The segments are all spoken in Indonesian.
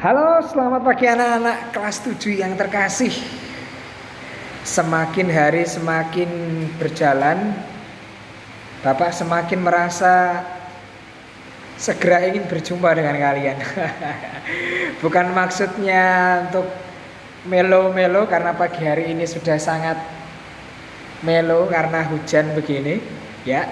Halo, selamat pagi anak-anak kelas 7 yang terkasih. Semakin hari semakin berjalan, Bapak semakin merasa segera ingin berjumpa dengan kalian. Bukan maksudnya untuk melo-melo karena pagi hari ini sudah sangat melo karena hujan begini, ya.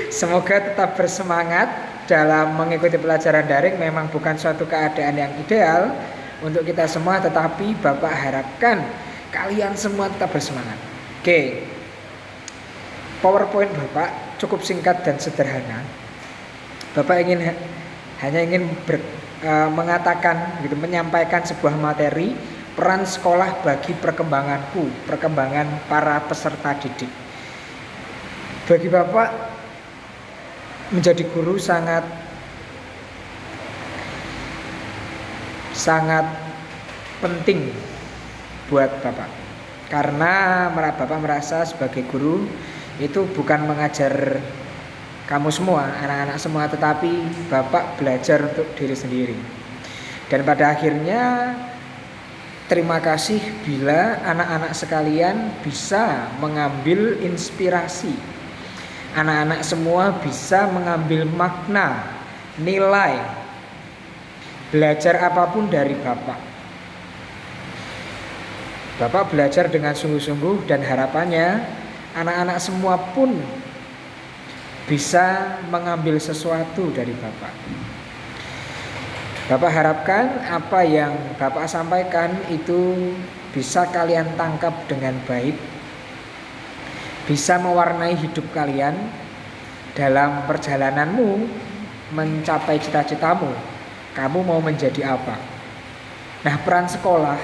Semoga tetap bersemangat dalam mengikuti pelajaran daring. Memang bukan suatu keadaan yang ideal untuk kita semua, tetapi Bapak harapkan kalian semua tetap bersemangat. Oke. PowerPoint Bapak cukup singkat dan sederhana. Bapak hanya ingin mengatakan gitu, menyampaikan sebuah materi peran sekolah bagi perkembangan para peserta didik. Bagi Bapak, menjadi guru sangat penting buat Bapak. Karena Bapak merasa sebagai guru itu bukan mengajar kamu semua, anak-anak semua, tetapi Bapak belajar untuk diri sendiri. Dan pada akhirnya terima kasih bila anak-anak sekalian bisa mengambil inspirasi. Anak-anak semua bisa mengambil makna, nilai, belajar apapun dari Bapak. Bapak belajar dengan sungguh-sungguh dan harapannya anak-anak semua pun bisa mengambil sesuatu dari Bapak. Bapak harapkan apa yang Bapak sampaikan itu bisa kalian tangkap dengan baik, bisa mewarnai hidup kalian dalam perjalananmu mencapai cita-citamu. Kamu mau menjadi apa? Nah, peran sekolah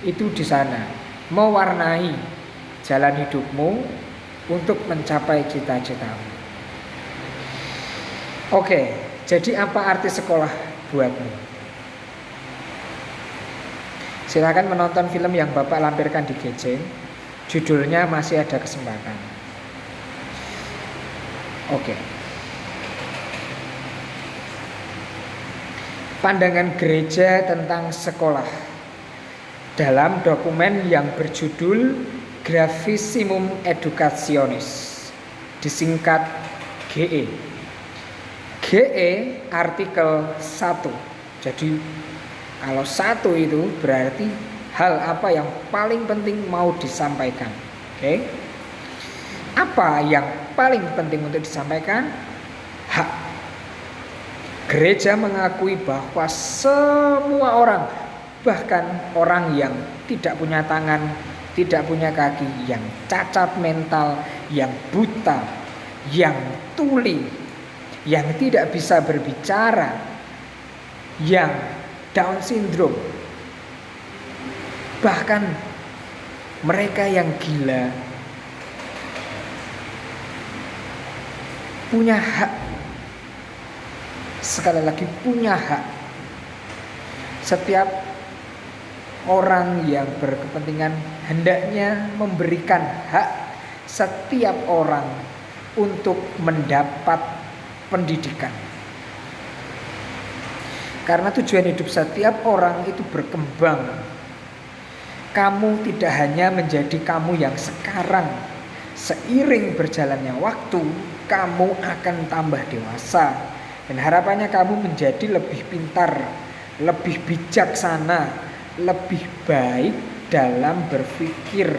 itu di sana, mewarnai jalan hidupmu untuk mencapai cita-citamu. Oke, jadi apa arti sekolah buatmu? Silakan menonton film yang Bapak lampirkan di GC. Judulnya Masih Ada Kesempatan. Oke. Pandangan gereja tentang sekolah dalam dokumen yang berjudul Gravissimum Educationis, disingkat GE. GE artikel 1. Jadi kalau 1 itu berarti hal apa yang paling penting mau disampaikan. Oke. Apa yang paling penting untuk disampaikan? Hak. Gereja mengakui bahwa semua orang, bahkan orang yang tidak punya tangan, tidak punya kaki, yang cacat mental, yang buta, yang tuli, yang tidak bisa berbicara, yang Down syndrome, bahkan mereka yang gila punya hak. Sekali lagi, punya hak. Setiap orang yang berkepentingan hendaknya memberikan hak setiap orang untuk mendapat pendidikan. Karena tujuan hidup setiap orang itu berkembang. Kamu tidak hanya menjadi kamu yang sekarang. Seiring berjalannya waktu, kamu akan tambah dewasa. Dan harapannya kamu menjadi lebih pintar, lebih bijaksana, lebih baik dalam berpikir.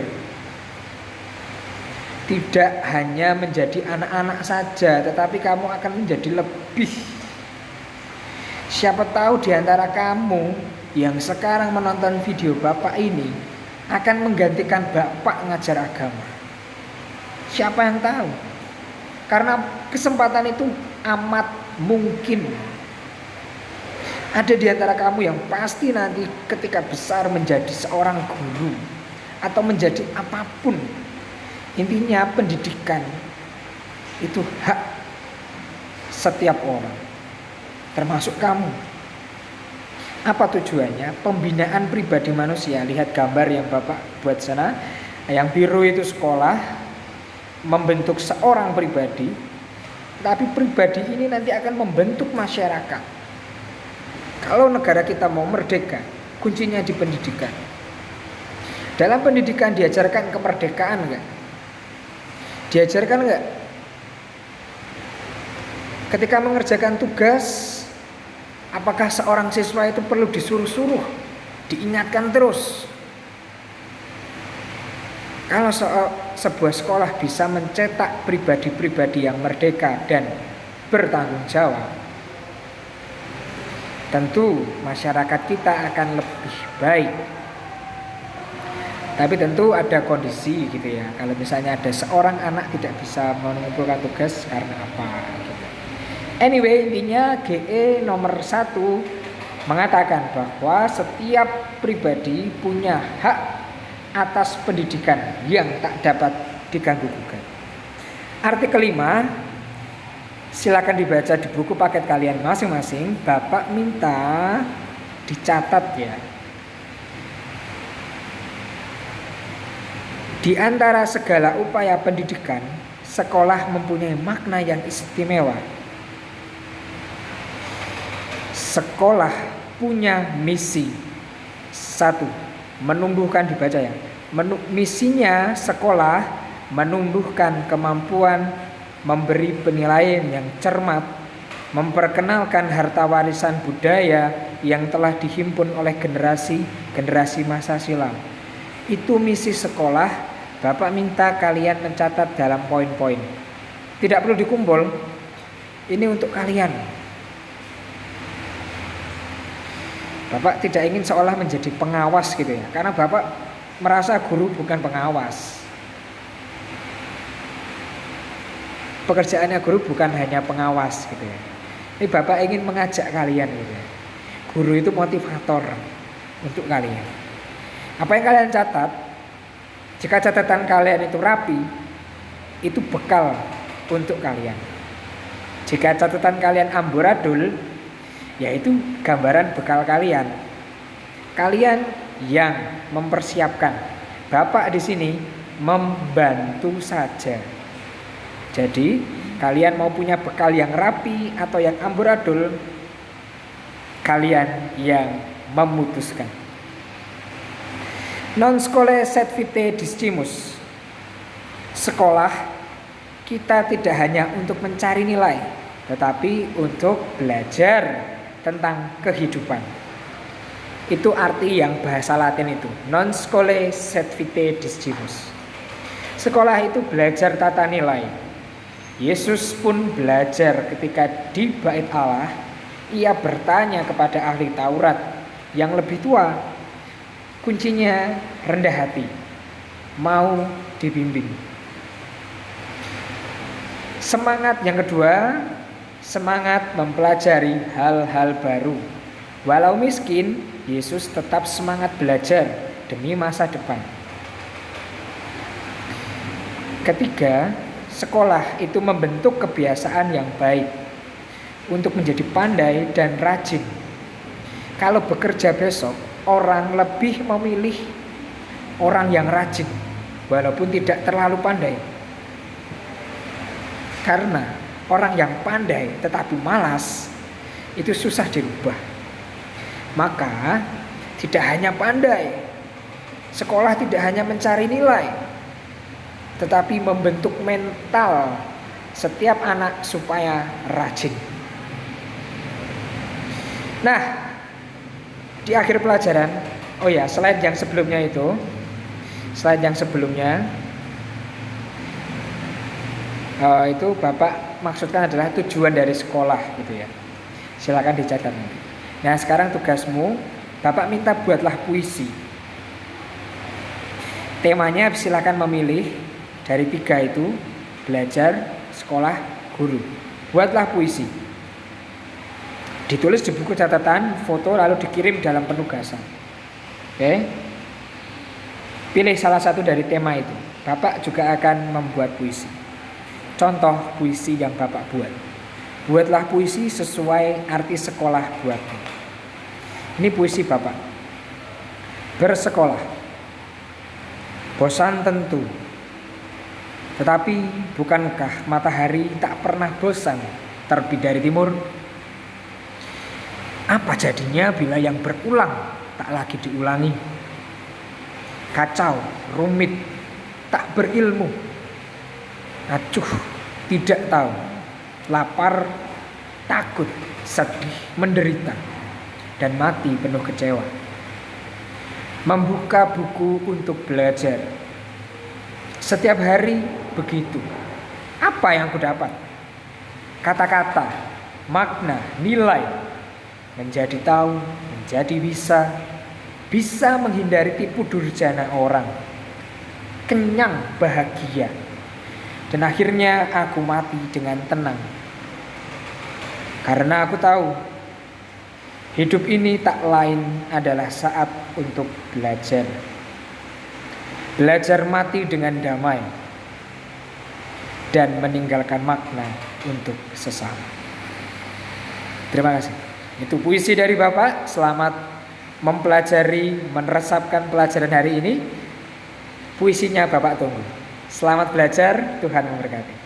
Tidak hanya menjadi anak-anak saja, tetapi kamu akan menjadi lebih. Siapa tahu di antara kamu yang sekarang menonton video Bapak ini akan menggantikan Bapak ngajar agama. Siapa yang tahu? Karena kesempatan itu amat mungkin. Ada di antara kamu yang pasti nanti ketika besar menjadi seorang guru atau menjadi apapun. Intinya pendidikan itu hak setiap orang, termasuk kamu. Apa tujuannya? Pembinaan pribadi manusia. Lihat gambar yang Bapak buat sana. Yang biru itu sekolah, membentuk seorang pribadi. Tapi pribadi ini nanti akan membentuk masyarakat. Kalau negara kita mau merdeka, kuncinya di pendidikan. Dalam pendidikan diajarkan kemerdekaan enggak? Diajarkan enggak? Ketika mengerjakan tugas, apakah seorang siswa itu perlu disuruh-suruh, diingatkan terus? Kalau sebuah sekolah bisa mencetak pribadi-pribadi yang merdeka dan bertanggung jawab, tentu masyarakat kita akan lebih baik. Tapi tentu ada kondisi gitu ya. Kalau misalnya ada seorang anak tidak bisa mengumpulkan tugas karena apa gitu. Anyway, intinya GE nomor 1 mengatakan bahwa setiap pribadi punya hak atas pendidikan yang tak dapat diganggu-gugat. Artikel 5 silakan dibaca di buku paket kalian masing-masing. Bapak minta dicatat ya. Di antara segala upaya pendidikan, sekolah mempunyai makna yang istimewa. Sekolah punya misi. 1. Menumbuhkan, dibaca ya. Misinya sekolah menumbuhkan kemampuan memberi penilaian yang cermat, memperkenalkan harta warisan budaya yang telah dihimpun oleh generasi masa silam. Itu misi sekolah. Bapak minta kalian mencatat dalam poin-poin. Tidak perlu dikumpul. Ini untuk kalian. Bapak tidak ingin seolah menjadi pengawas gitu ya. Karena Bapak merasa guru bukan pengawas. Pekerjaannya guru bukan hanya pengawas gitu ya. Ini Bapak ingin mengajak kalian gitu ya. Guru itu motivator untuk kalian. Apa yang kalian catat, jika catatan kalian itu rapi, itu bekal untuk kalian. Jika catatan kalian amburadul, yaitu gambaran bekal kalian. Kalian yang mempersiapkan. Bapak di sini membantu saja. Jadi, kalian mau punya bekal yang rapi atau yang amburadul, kalian yang memutuskan. Non scholae sed vitae discimus. Sekolah kita tidak hanya untuk mencari nilai, tetapi untuk belajar tentang kehidupan. Itu arti yang bahasa Latin itu. Non scholae sed vitae discimus. Sekolah itu belajar tata nilai. Yesus pun belajar ketika di Bait Allah. Ia bertanya kepada ahli Taurat yang lebih tua. Kuncinya rendah hati, mau dibimbing. Semangat yang kedua, semangat mempelajari hal-hal baru. Walau miskin, Yesus tetap semangat belajar demi masa depan. Ketiga, sekolah itu membentuk kebiasaan yang baik untuk menjadi pandai dan rajin. Kalau bekerja besok, orang lebih memilih orang yang rajin walaupun tidak terlalu pandai. Karena orang yang pandai tetapi malas itu susah dirubah. Maka tidak hanya pandai, sekolah tidak hanya mencari nilai, tetapi membentuk mental setiap anak supaya rajin. Nah, di akhir pelajaran, slide yang sebelumnya itu, itu Bapak maksudkan adalah tujuan dari sekolah gitu ya. Silakan dicatat nanti. Nah, sekarang tugasmu, Bapak minta buatlah puisi. Temanya silakan memilih dari 3 itu, belajar, sekolah, guru. Buatlah puisi. Ditulis di buku catatan, foto, lalu dikirim dalam penugasan. Oke. Pilih salah satu dari tema itu. Bapak juga akan membuat puisi. Contoh puisi yang Bapak buat. Buatlah puisi sesuai arti sekolah buatmu. Ini puisi Bapak. Bersekolah. Bosan tentu. Tetapi bukankah matahari tak pernah bosan terbit dari timur? Apa jadinya bila yang berulang tak lagi diulangi? Kacau, rumit, tak berilmu. Acuh, tidak tahu. Lapar, takut, sedih, menderita, dan mati penuh kecewa. Membuka buku untuk belajar. Setiap hari begitu. Apa yang kudapat? Kata-kata, makna, nilai. Menjadi tahu, menjadi bisa menghindari tipu durjana orang, kenyang, bahagia, dan akhirnya aku mati dengan tenang. Karena aku tahu hidup ini tak lain adalah saat untuk belajar. Belajar mati dengan damai dan meninggalkan makna untuk sesama. Terima kasih. Itu puisi dari Bapak. Selamat mempelajari, meresapkan pelajaran hari ini. Puisinya Bapak tunggu. Selamat belajar, Tuhan memberkati.